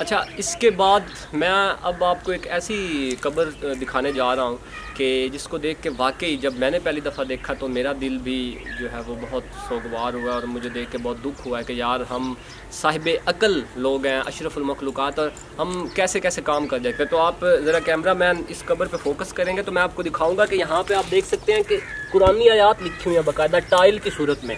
اچھا، اس کے بعد میں اب آپ کو ایک ایسی قبر دکھانے جا رہا ہوں کہ جس کو دیکھ کے واقعی جب میں نے پہلی دفعہ دیکھا تو میرا دل بھی جو ہے وہ بہت سوگوار ہوا، اور مجھے دیکھ کے بہت دکھ ہوا ہے کہ یار ہم صاحب عقل لوگ ہیں، اشرف المخلوقات، اور ہم کیسے کیسے کام کر جاتے ہیں۔ تو آپ ذرا کیمرہ مین اس قبر پہ فوکس کریں گے تو میں آپ کو دکھاؤں گا کہ یہاں پہ آپ دیکھ سکتے ہیں کہ قرآنی آیات لکھی ہوئی ہیں باقاعدہ ٹائل کی صورت میں،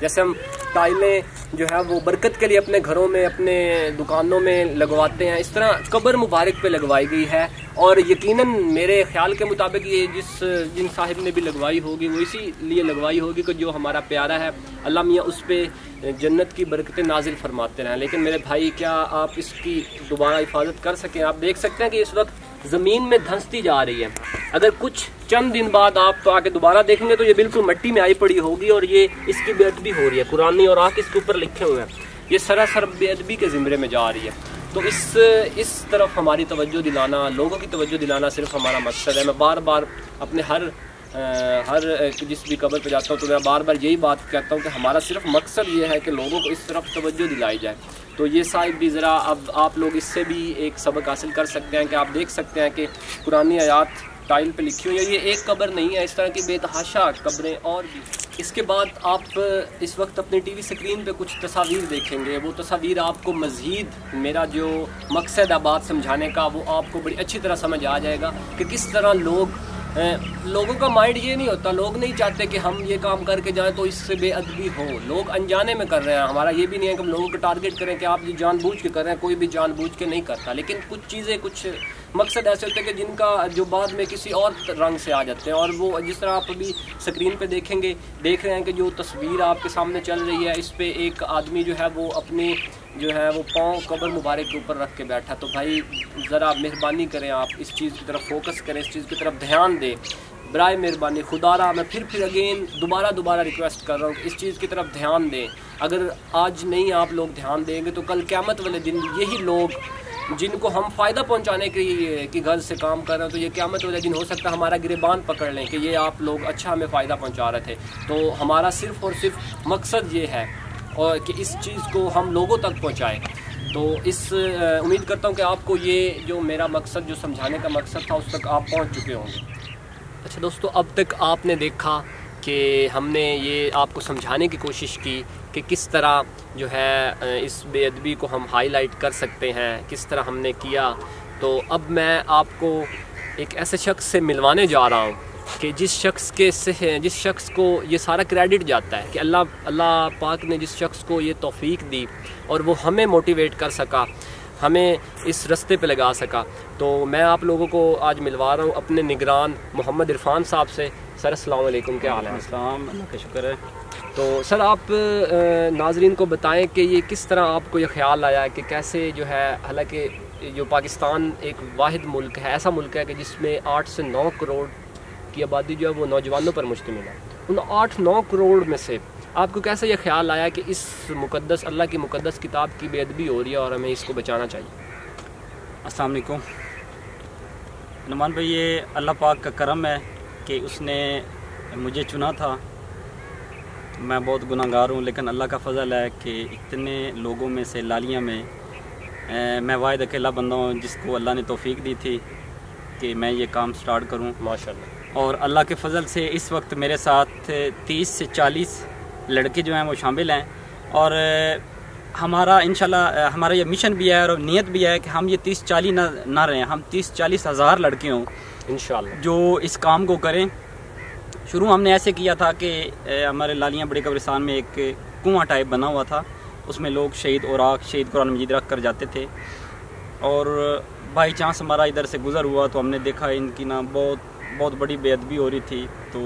جیسے ہم ٹائلیں جو ہے وہ برکت کے لیے اپنے گھروں میں اپنے دکانوں میں لگواتے ہیں، اس طرح قبر مبارک پہ لگوائی گئی ہے۔ اور یقیناً میرے خیال کے مطابق یہ جن صاحب نے بھی لگوائی ہوگی وہ اسی لیے لگوائی ہوگی کہ جو ہمارا پیارا ہے اللہ میاں اس پہ جنت کی برکتیں نازل فرماتے رہیں۔ لیکن میرے بھائی کیا آپ اس کی دوبارہ حفاظت کر سکیں؟ آپ دیکھ سکتے ہیں کہ اس وقت زمین میں دھنستی جا رہی ہے، اگر کچھ چند دن بعد آپ آ کے دوبارہ دیکھیں گے تو یہ بالکل مٹی میں آئی پڑی ہوگی، اور یہ اس کی بے ادبی ہو رہی ہے، قرآنی اور آنکھ اس کے اوپر لکھے ہوئے ہیں، یہ سراسر بے ادبی کے زمرے میں جا رہی ہے۔ تو اس طرف ہماری توجہ دلانا، لوگوں کی توجہ دلانا صرف ہمارا مقصد ہے۔ میں بار بار اپنے ہر جس بھی قبر پہ جاتا ہوں تو میں بار بار یہی بات کہتا ہوں کہ ہمارا صرف مقصد یہ ہے کہ لوگوں کو اس طرف توجہ دلائی جائے۔ تو یہ صاحب بھی ذرا اب آپ لوگ اس سے بھی ایک سبق حاصل کر سکتے ہیں کہ آپ دیکھ سکتے ہیں کہ قرآنی آیات ٹائل پہ لکھی ہوئی ہے، یہ ایک قبر نہیں ہے، اس طرح کی بے تحاشا قبریں اور بھی۔ اس کے بعد آپ اس وقت اپنے ٹی وی سکرین پہ کچھ تصاویر دیکھیں گے، وہ تصاویر آپ کو مزید میرا جو مقصد ہے بات سمجھانے کا وہ آپ کو بڑی اچھی طرح سمجھ آ جائے گا کہ کس طرح لوگوں کا مائنڈ یہ نہیں ہوتا، لوگ نہیں چاہتے کہ ہم یہ کام کر کے جائیں تو اس سے بے ادبی ہو، لوگ انجانے میں کر رہے ہیں۔ ہمارا یہ بھی نہیں ہے کہ ہم لوگوں کو ٹارگٹ کریں کہ آپ یہ جان بوجھ کے کر رہے ہیں، کوئی بھی جان بوجھ کے نہیں کرتا، لیکن کچھ چیزیں کچھ مقصد ایسے ہوتے ہیں کہ جن کا جو بعد میں کسی اور رنگ سے آ جاتے ہیں، اور وہ جس طرح آپ ابھی سکرین پہ دیکھ رہے ہیں کہ جو تصویر آپ کے سامنے چل رہی ہے اس پہ ایک آدمی جو ہے وہ اپنی جو ہے وہ پاؤں قبر مبارک کے اوپر رکھ کے بیٹھا۔ تو بھائی ذرا مہربانی کریں، آپ اس چیز کی طرف فوکس کریں، اس چیز کی طرف دھیان دیں برائے مہربانی خدا را۔ میں پھر اگین دوبارہ ریکویسٹ کر رہا ہوں کہ اس چیز کی طرف دھیان دیں۔ اگر آج نہیں آپ لوگ دھیان دیں گے تو کل قیامت والے دن یہی لوگ جن کو ہم فائدہ پہنچانے کی غرض سے کام کر رہے ہیں تو یہ قیامت والے دن ہو سکتا ہے ہمارا گریبان پکڑ لیں کہ یہ آپ لوگ اچھا ہمیں فائدہ پہنچا رہے تھے۔ تو ہمارا صرف اور صرف مقصد یہ ہے اور کہ اس چیز کو ہم لوگوں تک پہنچائیں۔ تو امید کرتا ہوں کہ آپ کو یہ جو میرا مقصد جو سمجھانے کا مقصد تھا اس تک آپ پہنچ چکے ہوں گے۔ اچھا دوستو، اب تک آپ نے دیکھا کہ ہم نے یہ آپ کو سمجھانے کی کوشش کی کہ کس طرح جو ہے اس بے ادبی کو ہم ہائی لائٹ کر سکتے ہیں، کس طرح ہم نے کیا۔ تو اب میں آپ کو ایک ایسے شخص سے ملوانے جا رہا ہوں کہ جس شخص کو یہ سارا کریڈٹ جاتا ہے کہ اللہ پاک نے جس شخص کو یہ توفیق دی اور وہ ہمیں موٹیویٹ کر سکا، ہمیں اس رستے پہ لگا سکا۔ تو میں آپ لوگوں کو آج ملوا رہا ہوں اپنے نگران محمد عرفان صاحب سے۔ سر السلام علیکم، کیا حال ہے؟ السلام، اللہ کا شکر ہے۔ تو سر آپ ناظرین کو بتائیں کہ یہ کس طرح آپ کو یہ خیال آیا کہ کیسے جو ہے، حالانکہ جو پاکستان ایک واحد ملک ہے، ایسا ملک ہے کہ جس میں 8 سے 9 کروڑ کی آبادی جو ہے وہ نوجوانوں پر مشتمل ہے، ان 8-9 کروڑ میں سے آپ کو کیسے یہ خیال آیا کہ اس مقدس اللہ کی مقدس کتاب کی بے ادبی ہو رہی ہے اور ہمیں اس کو بچانا چاہیے؟ السلام علیکم نعمان بھائی، یہ اللہ پاک کا کرم ہے کہ اس نے مجھے چنا تھا۔ میں بہت گناہ گار ہوں، لیکن اللہ کا فضل ہے کہ اتنے لوگوں میں سے لالیاں میں میں واحد اکیلا بندہ ہوں جس کو اللہ نے توفیق دی تھی کہ میں یہ کام سٹارٹ کروں، ماشاءاللہ۔ اور اللہ کے فضل سے اس وقت میرے ساتھ 30 سے 40 لڑکے جو ہیں وہ شامل ہیں، اور ہمارا انشاءاللہ ہمارا یہ مشن بھی ہے اور نیت بھی ہے کہ ہم یہ 30-40 نہ رہیں، ہم 30-40 ہزار لڑکے ہوں انشاءاللہ جو اس کام کو کریں۔ شروع ہم نے ایسے کیا تھا کہ ہمارے لالیاں بڑے قبرستان میں ایک کنواں ٹائپ بنا ہوا تھا، اس میں لوگ شہید اوراق، شہید قرآن مجید رکھ کر جاتے تھے، اور بائی چانس ہمارا ادھر سے گزر ہوا تو ہم نے دیکھا ان کی نا بہت بڑی بے ادبی ہو رہی تھی، تو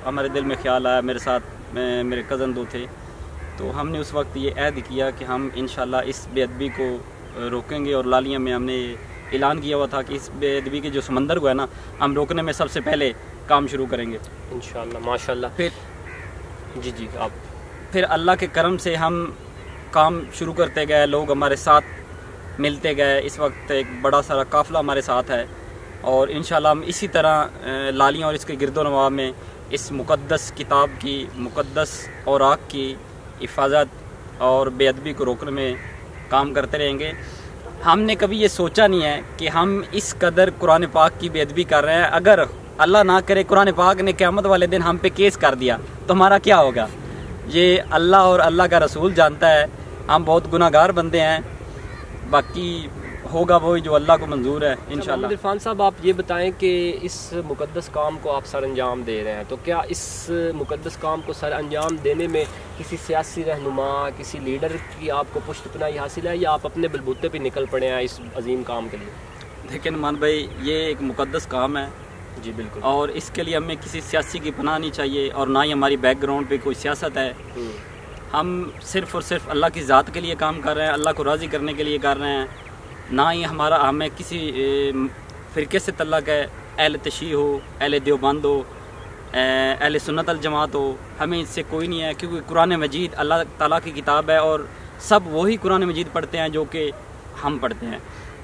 ہمارے دل میں خیال آیا، میرے ساتھ میرے کزن 2 تھے، تو ہم نے اس وقت یہ عہد کیا کہ ہم انشاءاللہ اس بے ادبی کو روکیں گے، اور لالیاں میں ہم نے اعلان کیا ہوا تھا کہ اس بے ادبی کے جو سمندر کو ہے نا ہم روکنے میں سب سے پہلے کام شروع کریں گے انشاءاللہ، ماشاءاللہ۔ جی آپ پھر اللہ کے کرم سے ہم کام شروع کرتے گئے، لوگ ہمارے ساتھ ملتے گئے، اس وقت ایک بڑا سارا قافلہ ہمارے ساتھ ہے، اور انشاءاللہ ہم اسی طرح لالیاں اور اس کے گرد و نواح میں اس مقدس کتاب کی، مقدس اوراق کی حفاظت اور بے ادبی کو روکنے میں کام کرتے رہیں گے۔ ہم نے کبھی یہ سوچا نہیں ہے کہ ہم اس قدر قرآن پاک کی بے ادبی کر رہے ہیں. اگر اللہ نہ کرے قرآن پاک نے قیامت والے دن ہم پہ کیس کر دیا تو ہمارا کیا ہوگا؟ یہ اللہ اور اللہ کا رسول جانتا ہے. ہم بہت گناہ گار بندے ہیں، باقی ہوگا وہی جو اللہ کو منظور ہے انشاءاللہ. محمد عرفان صاحب، آپ یہ بتائیں کہ اس مقدس کام کو آپ سر انجام دے رہے ہیں، تو کیا اس مقدس کام کو سر انجام دینے میں کسی سیاسی رہنما، کسی لیڈر کی آپ کو پشت پناہی حاصل ہے، یا آپ اپنے بلبوتے پہ نکل پڑے ہیں اس عظیم کام کے لیے؟ دیکھیں نعمان بھائی، یہ ایک مقدس کام ہے جی بالکل، اور اس کے لیے ہمیں کسی سیاسی کی پناہ نہیں چاہیے، اور نہ ہی ہماری بیک گراؤنڈ پہ کوئی سیاست ہے. ہم صرف اور صرف اللہ کی ذات کے لیے کام کر رہے ہیں، اللہ کو راضی کرنے کے لیے کر رہے ہیں. نہ ہی ہمیں کسی فرقے سے تعلق ہے، اہل تشیع ہو، اہل دیوبند ہو، اہل سنت الجماعت ہو، ہمیں اس سے کوئی نہیں ہے. کیونکہ قرآن مجید اللہ تعالیٰ کی کتاب ہے، اور سب وہی قرآن مجید پڑھتے ہیں جو کہ ہم پڑھتے ہیں.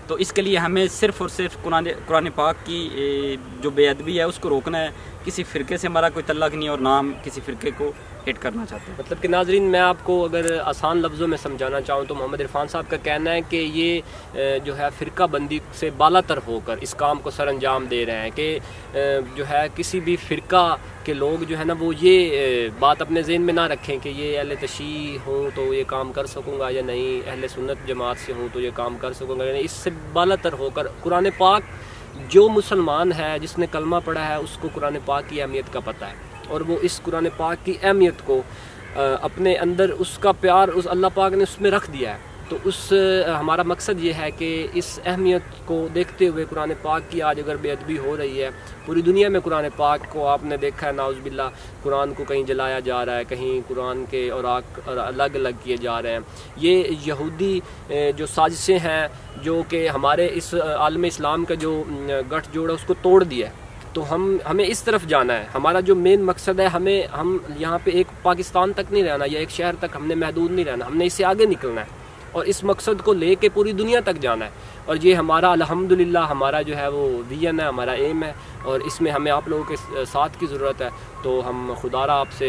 تو اس کے لیے ہمیں صرف اور صرف قرآن پاک کی جو بے ادبی ہے اس کو روکنا ہے. کسی فرقے سے ہمارا کوئی تعلق نہیں، اور نہ ہم کسی فرقے کو ہٹ کرنا چاہتے ہیں. مطلب کہ ناظرین، میں آپ کو اگر آسان لفظوں میں سمجھانا چاہوں تو محمد عرفان صاحب کا کہنا ہے کہ یہ جو ہے فرقہ بندی سے بالا تر ہو کر اس کام کو سر انجام دے رہے ہیں، کہ جو ہے کسی بھی فرقہ کے لوگ جو ہے نا وہ یہ بات اپنے ذہن میں نہ رکھیں کہ یہ اہل تشیع ہوں تو یہ کام کر سکوں گا یا نہیں، اہل سنت جماعت سے ہوں تو یہ کام کر سکوں گا یا نہیں. اس سے بالا تر ہو کر قرآن پاک، جو مسلمان ہے جس نے کلمہ پڑھا ہے اس کو قرآن پاک کی اہمیت کا پتہ ہے، اور وہ اس قرآن پاک کی اہمیت کو اپنے اندر، اس کا پیار اس اللہ پاک نے اس میں رکھ دیا ہے. تو ہمارا مقصد یہ ہے کہ اس اہمیت کو دیکھتے ہوئے قرآن پاک کی آج اگر بے ادبی ہو رہی ہے پوری دنیا میں، قرآن پاک کو آپ نے دیکھا ہے نعوذ باللہ قرآن کو کہیں جلایا جا رہا ہے، کہیں قرآن کے اوراق الگ الگ کیے جا رہے ہیں. یہ یہودی جو سازشیں ہیں جو کہ ہمارے اس عالم اسلام کا جو گٹھ جوڑ ہے اس کو توڑ دیا ہے. تو ہمیں اس طرف جانا ہے. ہمارا جو مین مقصد ہے، ہم یہاں پہ ایک پاکستان تک نہیں رہنا یا ایک شہر تک ہم نے محدود نہیں رہنا، ہم نے اس سے آگے نکلنا ہے اور اس مقصد کو لے کے پوری دنیا تک جانا ہے. اور یہ ہمارا الحمدللہ ہمارا جو ہے وہ ویژن ہے، ہمارا ایم ہے، اور اس میں ہمیں آپ لوگوں کے ساتھ کی ضرورت ہے. تو ہم خدا را آپ سے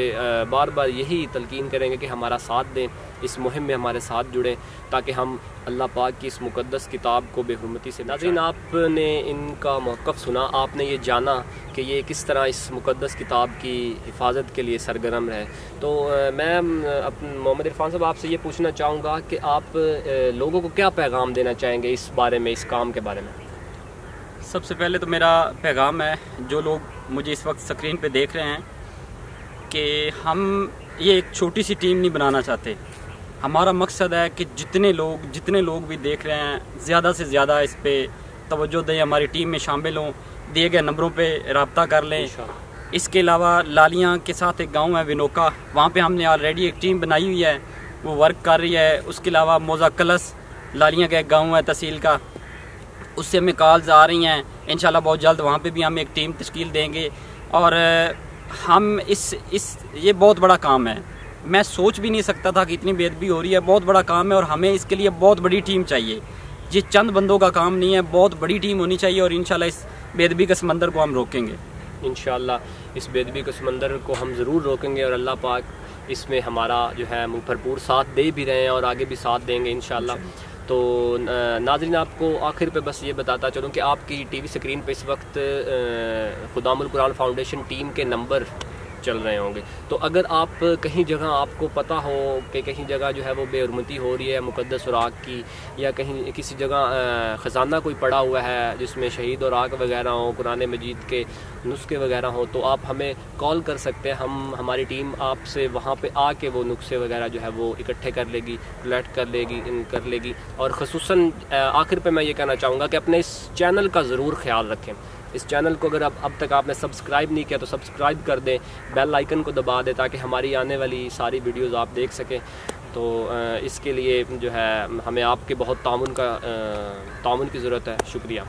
بار بار یہی تلقین کریں گے کہ ہمارا ساتھ دیں، اس مہم میں ہمارے ساتھ جڑیں، تاکہ ہم اللہ پاک کی اس مقدس کتاب کو بے حرمتی سے. ناظرین، آپ نے ان کا موقف سنا، آپ نے یہ جانا کہ یہ کس طرح اس مقدس کتاب کی حفاظت کے لیے سرگرم رہے. تو میں محمد عرفان صاحب آپ سے یہ پوچھنا چاہوں گا کہ آپ لوگوں کو کیا پیغام دینا چاہیں گے اس بارے میں، اس کام کے بارے میں؟ سب سے پہلے تو میرا پیغام ہے جو لوگ مجھے اس وقت اسکرین پہ دیکھ رہے ہیں کہ ہم یہ ایک چھوٹی سی ٹیم نہیں بنانا چاہتے. ہمارا مقصد ہے کہ جتنے لوگ بھی دیکھ رہے ہیں زیادہ سے زیادہ اس پہ توجہ دیں، ہماری ٹیم میں شامل ہوں، دیے گئے نمبروں پہ رابطہ کر لیں. اس کے علاوہ لالیاں کے ساتھ ایک گاؤں ہے ونوکا، وہاں پہ ہم نے آلریڈی ایک ٹیم بنائی ہوئی ہے، وہ ورک کر رہی ہے. اس کے علاوہ موزہ کلس لالیاں کا ایک گاؤں ہے تحصیل کا، اس سے ہمیں کالز آ رہی ہیں. انشاءاللہ بہت جلد وہاں پہ بھی ہم ایک ٹیم تشکیل دیں گے. اور ہم یہ بہت بڑا کام ہے، میں سوچ بھی نہیں سکتا تھا کہ اتنی بے ادبی ہو رہی ہے. بہت بڑا کام ہے اور ہمیں اس کے لیے بہت بڑی ٹیم چاہیے. یہ چند بندوں کا کام نہیں ہے، بہت بڑی ٹیم ہونی چاہیے، اور انشاءاللہ اس بے ادبی کے سمندر کو ہم روکیں گے. انشاءاللہ اس بے ادبی کے سمندر کو ہم ضرور روکیں گے، اور اللہ پاک اس میں ہمارا جو ہے بھرپور ساتھ دے بھی رہے ہیں اور آگے بھی ساتھ دیں گے انشاءاللہ. تو ناظرین، آپ کو آخر پہ بس یہ بتاتا چلوں کہ آپ کی ٹی وی اسکرین پہ اس وقت خدام القرآن فاؤنڈیشن ٹیم کے نمبر چل رہے ہوں گے. تو اگر آپ کہیں جگہ آپ کو پتہ ہو کہ کہیں جگہ جو ہے وہ بے حرمتی ہو رہی ہے مقدس اوراق کی، یا کہیں کسی جگہ خزانہ کوئی پڑا ہوا ہے جس میں شہید اوراق وغیرہ ہوں، قرآن مجید کے نسخے وغیرہ ہوں، تو آپ ہمیں کال کر سکتے ہیں. ہماری ٹیم آپ سے وہاں پہ آ کے وہ نسخے وغیرہ جو ہے وہ اکٹھے کر لے گی، کلیکٹ کر لے گی. اور خصوصاً آخر پہ میں یہ کہنا چاہوں گا کہ اپنے اس چینل کا ضرور خیال رکھیں. اس چینل کو اگر اب تک آپ نے سبسکرائب نہیں کیا تو سبسکرائب کر دیں، بیل آئیکن کو دبا دیں تاکہ ہماری آنے والی ساری ویڈیوز آپ دیکھ سکیں. تو اس کے لیے جو ہے ہمیں آپ کے بہت تعاون کی ضرورت ہے. شکریہ.